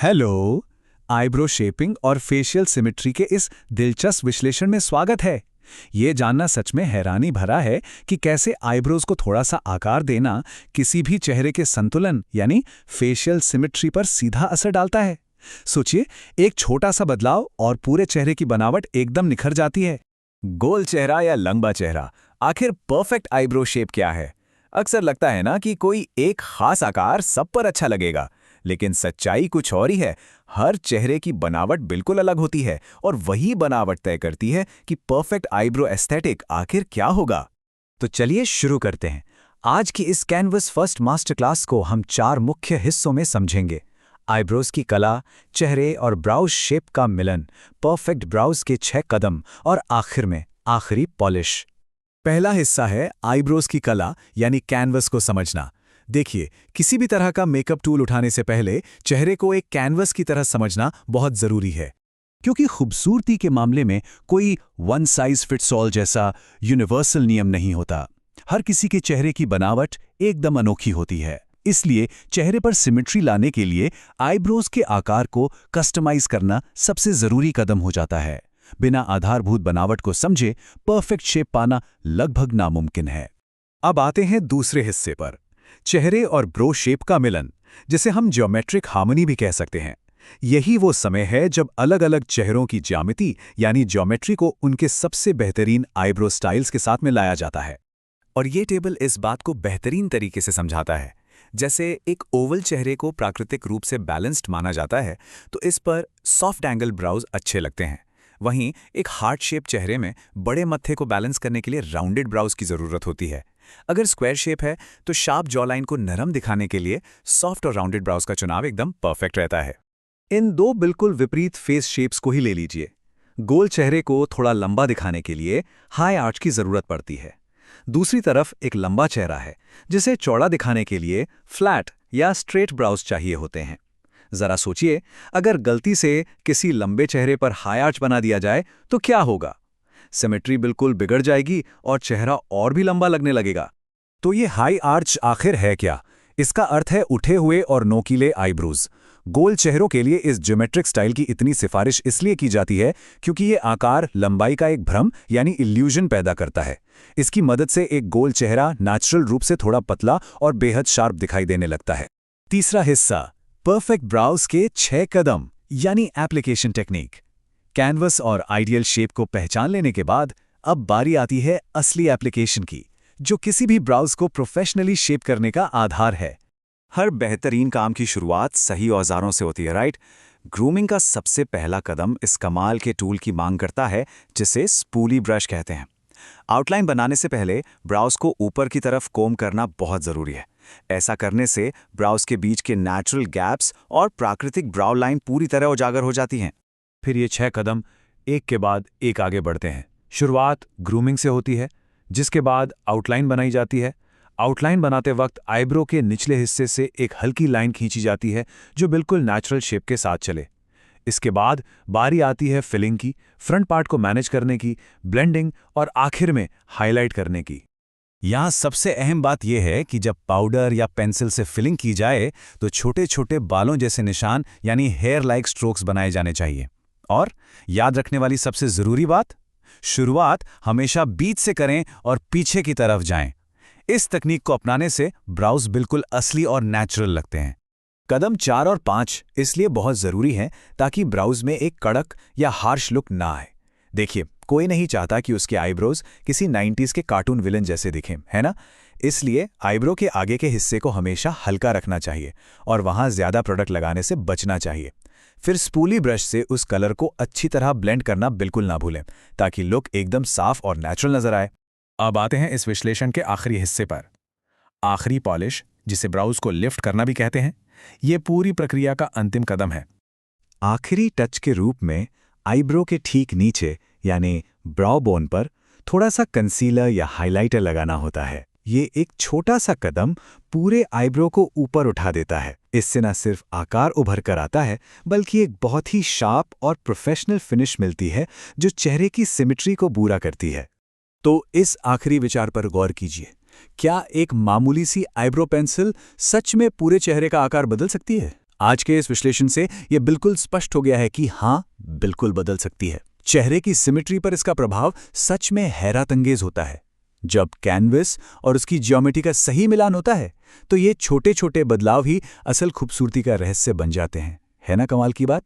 Hello. Eyebrow shaping और facial symmetry के इस दिलचस्प विश्लेषण में स्वागत है। ये जानना सच में हैरानी भरा है कि कैसे आईब्रोज को थोड़ा सा आकार देना किसी भी चेहरे के संतुलन यानी फेशियल सिमेट्री पर सीधा असर डालता है। सोचिए, एक छोटा सा बदलाव और पूरे चेहरे की बनावट एकदम निखर जाती है। गोल चेहरा या लंबा चेहरा, आखिर परफेक्ट आईब्रो शेप क्या है? अक्सर लगता है ना कि कोई एक खास आकार सब पर अच्छा लगेगा, लेकिन सच्चाई कुछ और ही है। हर चेहरे की बनावट बिल्कुल अलग होती है और वही बनावट तय करती है कि परफेक्ट आईब्रो एस्थेटिक आखिर क्या होगा। तो चलिए शुरू करते हैं। आज की इस कैनवस फर्स्ट मास्टर क्लास को हम 4 मुख्य हिस्सों में समझेंगे। आईब्रोज की कला, चेहरे और ब्राउज शेप का मिलन, परफेक्ट ब्राउज के 6 कदम और आखिर में आखिरी पॉलिश। पहला हिस्सा है आईब्रोज की कला यानी कैनवस को समझना। देखिए, किसी भी तरह का मेकअप टूल उठाने से पहले चेहरे को एक कैनवस की तरह समझना बहुत जरूरी है, क्योंकि खूबसूरती के मामले में कोई वन साइज फिट्स ऑल जैसा यूनिवर्सल नियम नहीं होता। हर किसी के चेहरे की बनावट एकदम अनोखी होती है। इसलिए चेहरे पर सिमेट्री लाने के लिए आईब्रोज के आकार को कस्टमाइज करना सबसे जरूरी कदम हो जाता है। बिना आधारभूत बनावट को समझे परफेक्ट शेप पाना लगभग नामुमकिन है। अब आते हैं दूसरे हिस्से पर, चेहरे और ब्रो शेप का मिलन, जिसे हम ज्योमेट्रिक हार्मनी भी कह सकते हैं। यही वो समय है जब अलग अलग चेहरों की ज्यामिति यानी ज्योमेट्री को उनके सबसे बेहतरीन आईब्रो स्टाइल्स के साथ में लाया जाता है। और ये टेबल इस बात को बेहतरीन तरीके से समझाता है। जैसे एक ओवल चेहरे को प्राकृतिक रूप से बैलेंस्ड माना जाता है, तो इस पर सॉफ्ट एंगल ब्राउज अच्छे लगते हैं। वहीं एक हार्ट शेप चेहरे में बड़े मत्थे को बैलेंस करने के लिए राउंडेड ब्राउज की जरूरत होती है। अगर स्क्वायर शेप है तो शार्प जॉ लाइन को नरम दिखाने के लिए सॉफ्ट और राउंडेड ब्राउज का चुनाव एकदम परफेक्ट रहता है। इन 2 बिल्कुल विपरीत फेस शेप्स को ही ले लीजिए। गोल चेहरे को थोड़ा लंबा दिखाने के लिए हाई आर्च की जरूरत पड़ती है। दूसरी तरफ एक लंबा चेहरा है, जिसे चौड़ा दिखाने के लिए फ्लैट या स्ट्रेट ब्राउज चाहिए होते हैं। जरा सोचिए, अगर गलती से किसी लंबे चेहरे पर हाई आर्च बना दिया जाए तो क्या होगा? सिमेट्री बिल्कुल बिगड़ जाएगी और चेहरा और भी लंबा लगने लगेगा। तो ये हाई आर्च आखिर है क्या? इसका अर्थ है उठे हुए और नोकीले आईब्रोज। गोल चेहरों के लिए इस ज्योमेट्रिक स्टाइल की इतनी सिफारिश इसलिए की जाती है क्योंकि ये आकार लंबाई का एक भ्रम यानी इल्यूजन पैदा करता है। इसकी मदद से एक गोल चेहरा नेचुरल रूप से थोड़ा पतला और बेहद शार्प दिखाई देने लगता है। तीसरा हिस्सा, परफेक्ट ब्राउज के 6 कदम यानी एप्लीकेशन टेक्निक। कैनवस और आइडियल शेप को पहचान लेने के बाद अब बारी आती है असली एप्लीकेशन की, जो किसी भी ब्राउज को प्रोफेशनली शेप करने का आधार है। हर बेहतरीन काम की शुरुआत सही औजारों से होती है, राइट? ग्रूमिंग का सबसे पहला कदम इस कमाल के टूल की मांग करता है, जिसे स्पूली ब्रश कहते हैं। आउटलाइन बनाने से पहले ब्राउज को ऊपर की तरफ कोम करना बहुत जरूरी है। ऐसा करने से ब्राउज के बीच के नेचुरल गैप्स और प्राकृतिक ब्राउ लाइन पूरी तरह उजागर हो जाती हैं। फिर ये 6 कदम एक के बाद एक आगे बढ़ते हैं। शुरुआत ग्रूमिंग से होती है, जिसके बाद आउटलाइन बनाई जाती है। आउटलाइन बनाते वक्त आईब्रो के निचले हिस्से से एक हल्की लाइन खींची जाती है जो बिल्कुल नेचुरल शेप के साथ चले। इसके बाद बारी आती है फिलिंग की, फ्रंट पार्ट को मैनेज करने की, ब्लेंडिंग और आखिर में हाईलाइट करने की। यहाँ सबसे अहम बात यह है कि जब पाउडर या पेंसिल से फिलिंग की जाए तो छोटे छोटे बालों जैसे निशान यानी हेयर लाइक स्ट्रोक्स बनाए जाने चाहिए। और याद रखने वाली सबसे जरूरी बात, शुरुआत हमेशा बीच से करें और पीछे की तरफ जाएं। इस तकनीक को अपनाने से ब्राउज बिल्कुल असली और नेचुरल लगते हैं। कदम 4 और 5 इसलिए बहुत जरूरी हैं ताकि ब्राउज में एक कड़क या हार्श लुक ना आए। देखिए, कोई नहीं चाहता कि उसके आईब्रोज किसी 90s के कार्टून विलन जैसे दिखें, है ना? इसलिए आईब्रो के आगे के हिस्से को हमेशा हल्का रखना चाहिए और वहां ज्यादा प्रोडक्ट लगाने से बचना चाहिए। फिर स्पूली ब्रश से उस कलर को अच्छी तरह ब्लेंड करना बिल्कुल ना भूलें, ताकि लुक एकदम साफ और नेचुरल नजर आए। अब आते हैं इस विश्लेषण के आखिरी हिस्से पर, आखिरी पॉलिश, जिसे ब्राउज को लिफ्ट करना भी कहते हैं। यह पूरी प्रक्रिया का अंतिम कदम है। आखिरी टच के रूप में आईब्रो के ठीक नीचे यानी ब्राउ बोन पर थोड़ा सा कंसीलर या हाइलाइटर लगाना होता है। ये एक छोटा सा कदम पूरे आईब्रो को ऊपर उठा देता है। इससे न सिर्फ आकार उभर कर आता है, बल्कि एक बहुत ही शार्प और प्रोफेशनल फिनिश मिलती है जो चेहरे की सिमेट्री को पूरा करती है। तो इस आखिरी विचार पर गौर कीजिए, क्या एक मामूली सी आईब्रो पेंसिल सच में पूरे चेहरे का आकार बदल सकती है? आज के इस विश्लेषण से ये बिल्कुल स्पष्ट हो गया है कि हाँ, बिल्कुल बदल सकती है। चेहरे की सिमेट्री पर इसका प्रभाव सच में हैरतअंगेज होता है। जब कैनवस और उसकी ज्योमेट्री का सही मिलान होता है तो ये छोटे छोटे बदलाव ही असल खूबसूरती का रहस्य बन जाते हैं। है ना कमाल की बात?